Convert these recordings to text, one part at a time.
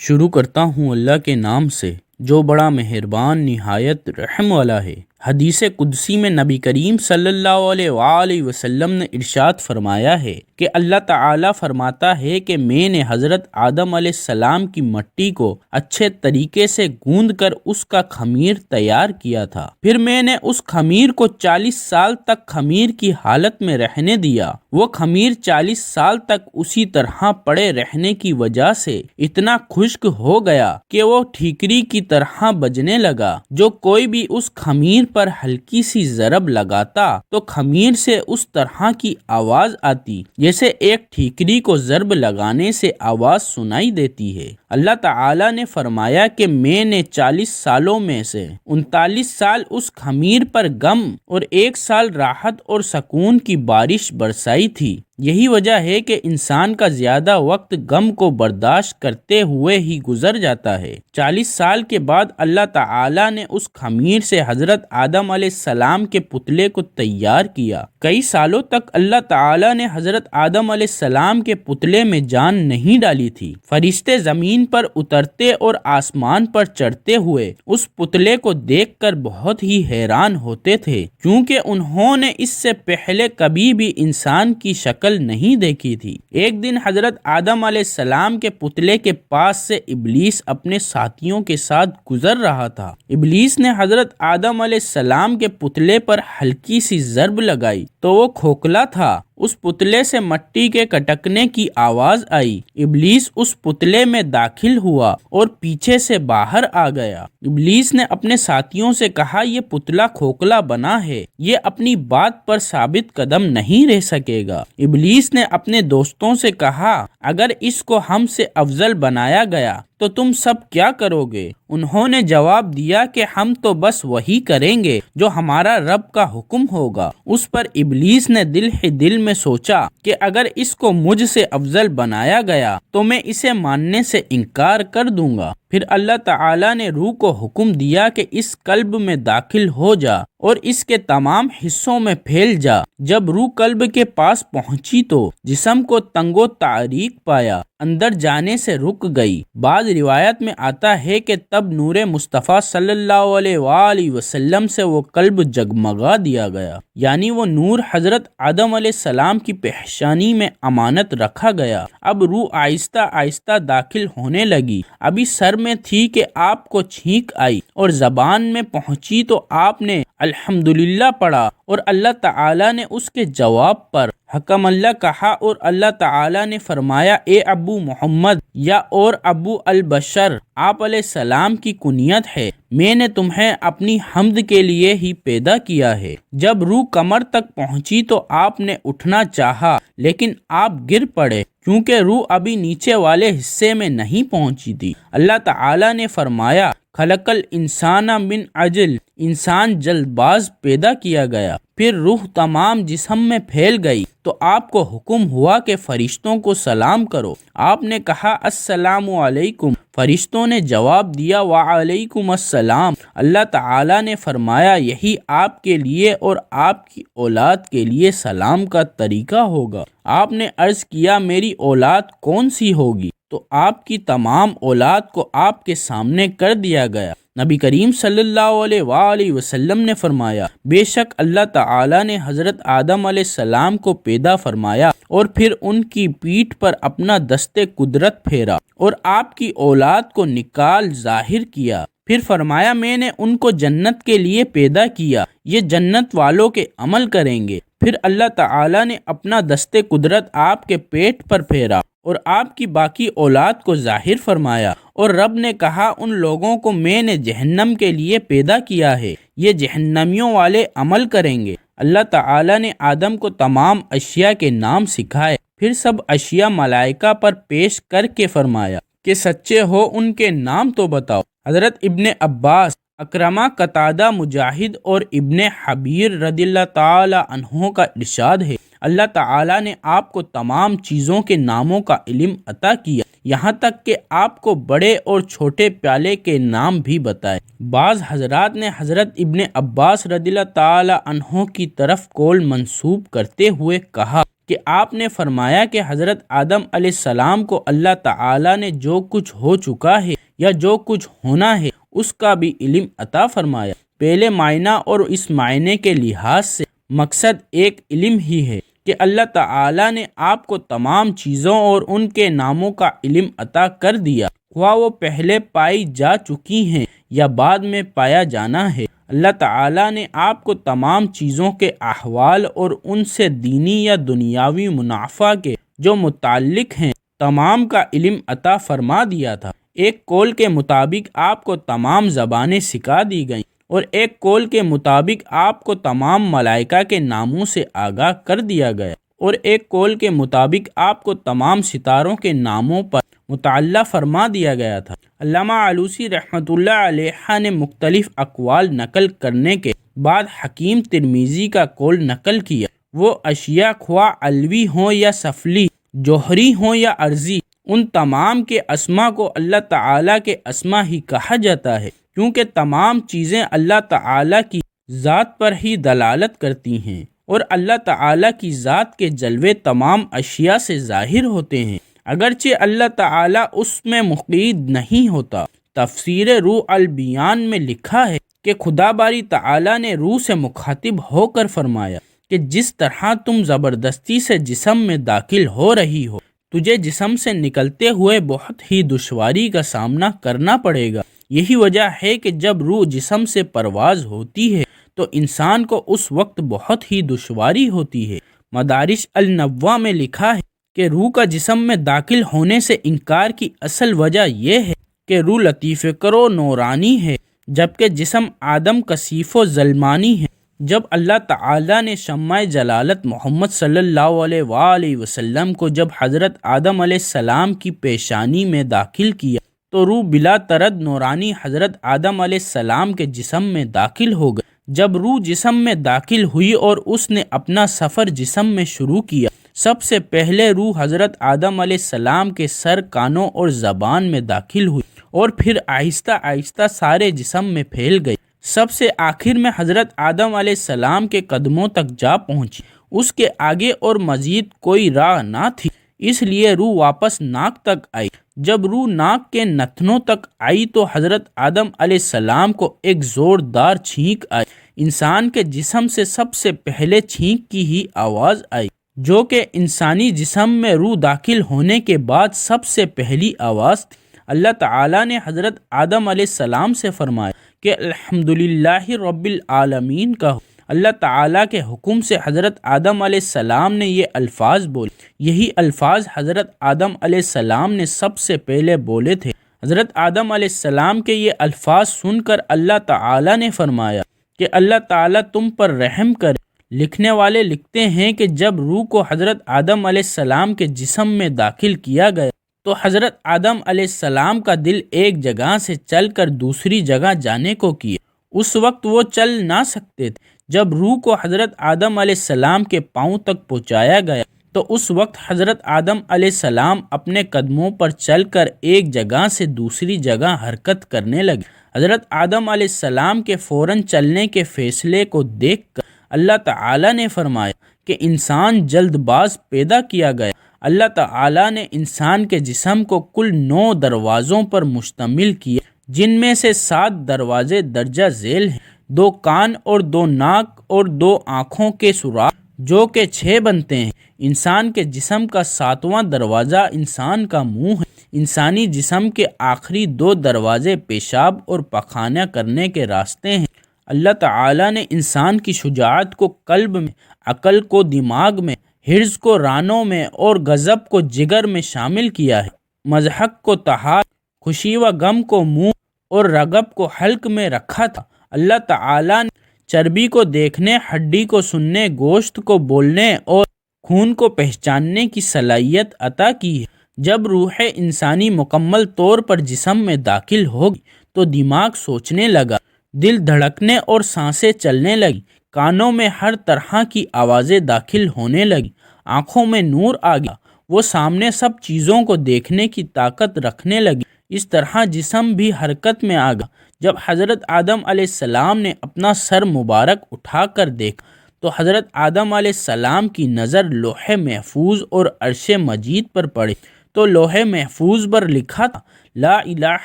شروع کرتا ہوں اللہ کے نام سے جو بڑا مہربان نہایت رحم والا ہے۔ حدیث قدسی میں نبی کریم صلی اللہ علیہ وآلہ وسلم نے ارشاد فرمایا ہے کہ اللہ تعالیٰ فرماتا ہے کہ میں نے حضرت آدم علیہ السلام کی مٹی کو اچھے طریقے سے گوندھ کر اس کا خمیر تیار کیا تھا، پھر میں نے اس خمیر کو 40 سال تک خمیر کی حالت میں رہنے دیا۔ وہ خمیر 40 سال تک اسی طرح پڑے رہنے کی وجہ سے اتنا خشک ہو گیا کہ وہ ٹھیکری کی طرح بجنے لگا۔ جو کوئی بھی اس خمیر پر ہلکی سی ضرب لگاتا تو خمیر سے اس طرح کی آواز آتی جیسے ایک ٹھیکری کو ضرب لگانے سے آواز سنائی دیتی ہے۔ اللہ تعالیٰ نے فرمایا کہ میں نے 40 سالوں میں سے 39 سال اس خمیر پر غم اور 1 سال راحت اور سکون کی بارش برسائی تھی۔ یہی وجہ ہے کہ انسان کا زیادہ وقت غم کو برداشت کرتے ہوئے ہی گزر جاتا ہے۔ 40 سال کے بعد اللہ تعالیٰ نے اس خمیر سے حضرت آدم علیہ السلام کے پتلے کو تیار کیا۔ کئی سالوں تک اللہ تعالیٰ نے حضرت آدم علیہ السلام کے پتلے میں جان نہیں ڈالی تھی۔ فرشتے زمین پر اترتے اور آسمان پر چڑھتے ہوئے اس پتلے کو دیکھ کر بہت ہی حیران ہوتے تھے، کیونکہ انہوں نے اس سے پہلے کبھی بھی انسان کی شکل نہیں دیکھی تھی۔ ایک دن حضرت آدم علیہ السلام کے پتلے کے پاس سے ابلیس اپنے ساتھیوں کے ساتھ گزر رہا تھا۔ ابلیس نے حضرت آدم علیہ السلام کے پتلے پر ہلکی سی ضرب لگائی تو وہ کھوکھلا تھا۔ اس پتلے سے مٹی کے کٹکنے کی آواز آئی۔ ابلیس اس پتلے میں داخل ہوا اور پیچھے سے باہر آ گیا۔ ابلیس نے اپنے ساتھیوں سے کہا، یہ پتلا کھوکھلا بنا ہے، یہ اپنی بات پر ثابت قدم نہیں رہ سکے گا۔ ابلیس نے اپنے دوستوں سے کہا، اگر اس کو ہم سے افضل بنایا گیا تو تم سب کیا کرو گے؟ انہوں نے جواب دیا کہ ہم تو بس وہی کریں گے جو ہمارا رب کا حکم ہوگا۔ اس پر ابلیس نے دل ہی دل میں سوچا کہ اگر اس کو مجھ سے افضل بنایا گیا تو میں اسے ماننے سے انکار کر دوں گا۔ پھر اللہ تعالیٰ نے روح کو حکم دیا کہ اس قلب میں داخل ہو جا اور اس کے تمام حصوں میں پھیل جا۔ جب روح قلب کے پاس پہنچی تو جسم کو تنگ و تاریک پایا، اندر جانے سے رک گئی۔ بعض روایت میں آتا ہے کہ تب نور مصطفیٰ صلی اللہ علیہ وآلہ وسلم سے وہ قلب جگمگا دیا گیا، یعنی وہ نور حضرت آدم علیہ السلام کی پیشانی میں امانت رکھا گیا۔ اب روح آہستہ آہستہ داخل ہونے لگی۔ ابھی سر میں تھی کہ آپ کو چھینک آئی اور زبان میں پہنچی تو آپ نے الحمدللہ پڑھا اور اللہ تعالیٰ نے اس کے جواب پر حکم اللہ کہا اور اللہ تعالیٰ نے فرمایا، اے ابو محمد یا اور ابو البشر، آپ علیہ السلام کی کنیت ہے، میں نے تمہیں اپنی حمد کے لیے ہی پیدا کیا ہے۔ جب روح کمر تک پہنچی تو آپ نے اٹھنا چاہا لیکن آپ گر پڑے، کیونکہ روح ابھی نیچے والے حصے میں نہیں پہنچی تھی۔ اللہ تعالیٰ نے فرمایا، خلق الانسان من عجل، انسان جلد باز پیدا کیا گیا۔ پھر روح تمام جسم میں پھیل گئی تو آپ کو حکم ہوا کہ فرشتوں کو سلام کرو۔ آپ نے کہا، السلام علیکم۔ فرشتوں نے جواب دیا، وعلیکم السلام۔ اللہ تعالیٰ نے فرمایا، یہی آپ کے لیے اور آپ کی اولاد کے لیے سلام کا طریقہ ہوگا۔ آپ نے عرض کیا، میری اولاد کون سی ہوگی؟ تو آپ کی تمام اولاد کو آپ کے سامنے کر دیا گیا۔ نبی کریم صلی اللہ علیہ وآلہ وسلم نے فرمایا، بے شک اللہ تعالیٰ نے حضرت آدم علیہ السلام کو پیدا فرمایا اور پھر ان کی پیٹھ پر اپنا دست قدرت پھیرا اور آپ کی اولاد کو نکال ظاہر کیا۔ پھر فرمایا، میں نے ان کو جنت کے لیے پیدا کیا، یہ جنت والوں کے عمل کریں گے۔ پھر اللہ تعالیٰ نے اپنا دست قدرت آپ کے پیٹ پر پھیرا اور آپ کی باقی اولاد کو ظاہر فرمایا، اور رب نے کہا، ان لوگوں کو میں نے جہنم کے لیے پیدا کیا ہے، یہ جہنمیوں والے عمل کریں گے۔ اللہ تعالیٰ نے آدم کو تمام اشیاء کے نام سکھائے، پھر سب اشیاء ملائکہ پر پیش کر کے فرمایا کہ سچے ہو ان کے نام تو بتاؤ۔ حضرت ابن عباس، اکرمہ، قتادہ، مجاہد اور ابن حبیر رضی اللہ تعالی عنہ کا ارشاد ہے، اللہ تعالیٰ نے آپ کو تمام چیزوں کے ناموں کا علم عطا کیا، یہاں تک کہ آپ کو بڑے اور چھوٹے پیالے کے نام بھی بتائے۔ بعض حضرات نے حضرت ابن عباس رضی اللہ تعالی عنہ کی طرف قول منسوب کرتے ہوئے کہا کہ آپ نے فرمایا کہ حضرت آدم علیہ السلام کو اللہ تعالیٰ نے جو کچھ ہو چکا ہے یا جو کچھ ہونا ہے اس کا بھی علم عطا فرمایا۔ پہلے معنی اور اس معنی کے لحاظ سے مقصد ایک علم ہی ہے کہ اللہ تعالیٰ نے آپ کو تمام چیزوں اور ان کے ناموں کا علم عطا کر دیا، خواہ وہ پہلے پائی جا چکی ہیں یا بعد میں پایا جانا ہے۔ اللہ تعالیٰ نے آپ کو تمام چیزوں کے احوال اور ان سے دینی یا دنیاوی منافع کے جو متعلق ہیں تمام کا علم عطا فرما دیا تھا۔ ایک قول کے مطابق آپ کو تمام زبانیں سکھا دی گئیں اور ایک قول کے مطابق آپ کو تمام ملائکہ کے ناموں سے آگاہ کر دیا گیا اور ایک قول کے مطابق آپ کو تمام ستاروں کے ناموں پر مطلع فرما دیا گیا تھا۔ علامہ علوسی رحمۃ اللہ علیہ نے مختلف اقوال نقل کرنے کے بعد حکیم ترمذی کا قول نقل کیا، وہ اشیاء خواہ علوی ہوں یا سفلی، جوہری ہوں یا عرضی، ان تمام کے اسما کو اللہ تعالیٰ کے اسما ہی کہا جاتا ہے، کیونکہ تمام چیزیں اللہ تعالیٰ کی ذات پر ہی دلالت کرتی ہیں اور اللہ تعالیٰ کی ذات کے جلوے تمام اشیاء سے ظاہر ہوتے ہیں، اگرچہ اللہ تعالیٰ اس میں مقید نہیں ہوتا۔ تفسیر روح البیان میں لکھا ہے کہ خدا باری تعالیٰ نے روح سے مخاطب ہو کر فرمایا کہ جس طرح تم زبردستی سے جسم میں داخل ہو رہی ہو، تجھے جسم سے نکلتے ہوئے بہت ہی دشواری کا سامنا کرنا پڑے گا۔ یہی وجہ ہے کہ جب روح جسم سے پرواز ہوتی ہے تو انسان کو اس وقت بہت ہی دشواری ہوتی ہے۔ مدارج النبوہ میں لکھا ہے کہ روح کا جسم میں داخل ہونے سے انکار کی اصل وجہ یہ ہے کہ روح لطیف کرو نورانی ہے، جبکہ جسم آدم کثیف و ظلمانی ہے۔ جب اللہ تعالیٰ نے شمع جلالت محمد صلی اللہ علیہ وآلہ وسلم کو جب حضرت آدم علیہ السلام کی پیشانی میں داخل کیا تو روح بلا ترد نورانی حضرت آدم علیہ السلام کے جسم میں داخل ہو گئی۔ جب روح جسم میں داخل ہوئی اور اس نے اپنا سفر جسم میں شروع کیا، سب سے پہلے روح حضرت آدم علیہ السلام کے سر، کانوں اور زبان میں داخل ہوئی اور پھر آہستہ آہستہ سارے جسم میں پھیل گئی۔ سب سے آخر میں حضرت آدم علیہ السلام کے قدموں تک جا پہنچی، اس کے آگے اور مزید کوئی راہ نہ تھی، اس لیے روح واپس ناک تک آئی۔ جب روح ناک کے نتنوں تک آئی تو حضرت آدم علیہ السلام کو ایک زوردار چھینک آئی۔ انسان کے جسم سے سب سے پہلے چھینک کی ہی آواز آئی، جو کہ انسانی جسم میں روح داخل ہونے کے بعد سب سے پہلی آواز تھی۔ اللہ تعالیٰ نے حضرت آدم علیہ السلام سے فرمایا کہ الحمدللہ رب العالمین کہو۔ اللہ تعالیٰ کے حکم سے حضرت آدم علیہ السلام نے یہ الفاظ بولے۔ یہی الفاظ حضرت آدم علیہ السلام نے سب سے پہلے بولے تھے۔ حضرت آدم علیہ السلام کے یہ الفاظ سن کر اللہ تعالیٰ نے فرمایا کہ اللہ تعالیٰ تم پر رحم کرے۔ لکھنے والے لکھتے ہیں کہ جب روح کو حضرت آدم علیہ السلام کے جسم میں داخل کیا گیا تو حضرت آدم علیہ السلام کا دل ایک جگہ سے چل کر دوسری جگہ جانے کو کیا۔ اس وقت وہ چل نہ سکتے تھے۔ جب روح کو حضرت آدم علیہ السلام کے پاؤں تک پہنچایا گیا تو اس وقت حضرت آدم علیہ السلام اپنے قدموں پر چل کر ایک جگہ سے دوسری جگہ حرکت کرنے لگے۔ حضرت آدم علیہ السلام کے فوراً چلنے کے فیصلے کو دیکھ کر اللہ تعالیٰ نے فرمایا کہ انسان جلد باز پیدا کیا گیا۔ اللہ تعالیٰ نے انسان کے جسم کو کل 9 دروازوں پر مشتمل کیا، جن میں سے 7 دروازے درجہ ذیل ہیں، 2 کان اور 2 ناک اور 2 آنکھوں کے سوراخ جو کہ 6 بنتے ہیں۔ انسان کے جسم کا 7واں دروازہ انسان کا منہ ہے۔ انسانی جسم کے آخری 2 دروازے پیشاب اور پخانہ کرنے کے راستے ہیں۔ اللہ تعالیٰ نے انسان کی شجاعت کو قلب میں، عقل کو دماغ میں، حرص کو رانوں میں اور غضب کو جگر میں شامل کیا ہے۔ مضحک کو طحال، خوشی و غم کو منہ اور رغب کو حلق میں رکھا تھا۔ اللہ تعالیٰ نے چربی کو دیکھنے، ہڈی کو سننے، گوشت کو بولنے اور خون کو پہچاننے کی صلاحیت عطا کی ہے۔ جب روح انسانی مکمل طور پر جسم میں داخل ہوگی تو دماغ سوچنے لگا، دل دھڑکنے اور سانسیں چلنے لگی، کانوں میں ہر طرح کی آوازیں داخل ہونے لگی، آنکھوں میں نور آ گیا، وہ سامنے سب چیزوں کو دیکھنے کی طاقت رکھنے لگی۔ اس طرح جسم بھی حرکت میں آ گیا۔ جب حضرت آدم علیہ السلام نے اپنا سر مبارک اٹھا کر دیکھا تو حضرت آدم علیہ السلام کی نظر لوح محفوظ اور عرش مجید پر پڑی تو لوح محفوظ پر لکھا تھا لا الہ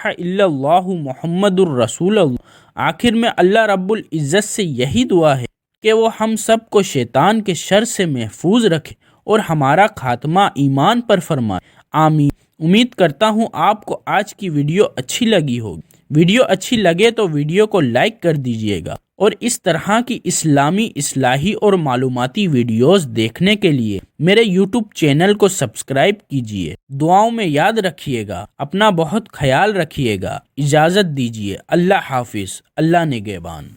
الا اللہ محمد الرسول اللہ۔ آخر میں اللہ رب العزت سے یہی دعا ہے کہ وہ ہم سب کو شیطان کے شر سے محفوظ رکھے اور ہمارا خاتمہ ایمان پر فرمائے، آمین۔ امید کرتا ہوں آپ کو آج کی ویڈیو اچھی لگی ہوگی۔ ویڈیو اچھی لگے تو ویڈیو کو لائک کر دیجئے گا اور اس طرح کی اسلامی اصلاحی اور معلوماتی ویڈیوز دیکھنے کے لیے میرے یوٹیوب چینل کو سبسکرائب کیجئے۔ دعاؤں میں یاد رکھیے گا، اپنا بہت خیال رکھیے گا۔ اجازت دیجئے، اللہ حافظ، اللہ نگہبان۔